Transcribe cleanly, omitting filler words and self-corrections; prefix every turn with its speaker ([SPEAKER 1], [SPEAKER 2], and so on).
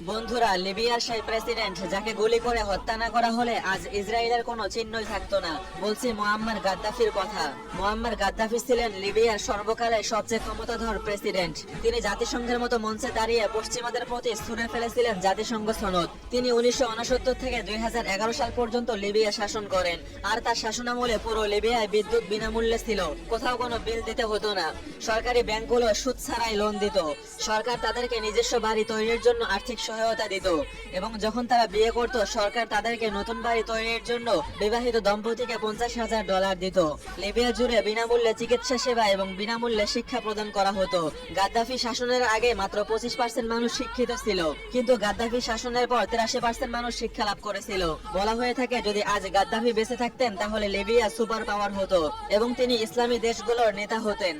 [SPEAKER 1] বন্ধুরা, লিবিয়ার সেই প্রেসিডেন্ট যাকে গুলি করে হত্যা না করা হলে আজ ইসরায়েলের কোনো চিহ্নই থাকতো না। বলছি মুয়াম্মার গাদ্দাফির কথা। মুয়াম্মার গাদ্দাফি ছিলেন লিবিয়ার সর্বকালের সবচেয়ে ক্ষমতাধর প্রেসিডেন্ট। তিনি জাতিসংঘের মতো মঞ্চে দাঁড়িয়ে পশ্চিমাদের প্রতি ছুঁড়ে ফেলেছিলেন জাতিসংঘ সনদ। তিনি 1969 থেকে 2011 সাল পর্যন্ত লিবিয়া শাসন করেন। আর তার শাসনামলে পুরো লিবিয়ায় বিদ্যুৎ বিনামূল্যে ছিল, কোথাও কোনো বিল দিতে হতো না। সরকারি ব্যাংকগুলো সুদ ছাড়াই লোন দিত। সরকার তাদেরকে নিজস্ব বাড়ি তৈরির জন্য আর্থিক সহায়তা দিত এবং যখন তারা বিয়ে করত সরকার তাদেরকে নতুন বাড়ি তৈরির জন্য বিবাহিত দম্পতিকে $50,000 দিত। লিবিয়া জুড়ে বিনামূল্যে চিকিৎসা সেবা এবং বিনামূল্যে শিক্ষা প্রদান করা হতো। গাদ্দাফি শাসনের আগে মাত্র 25% মানুষ শিক্ষিত ছিল, কিন্তু গাদ্দাফি শাসনের পর 83% মানুষ শিক্ষা লাভ করেছিল। বলা হয়ে থাকে যদি আজ গাদ্দাফি বেঁচে থাকতেন তাহলে লিবিয়া সুপার পাওয়ার হতো এবং তিনি ইসলামী দেশগুলোর নেতা হতেন।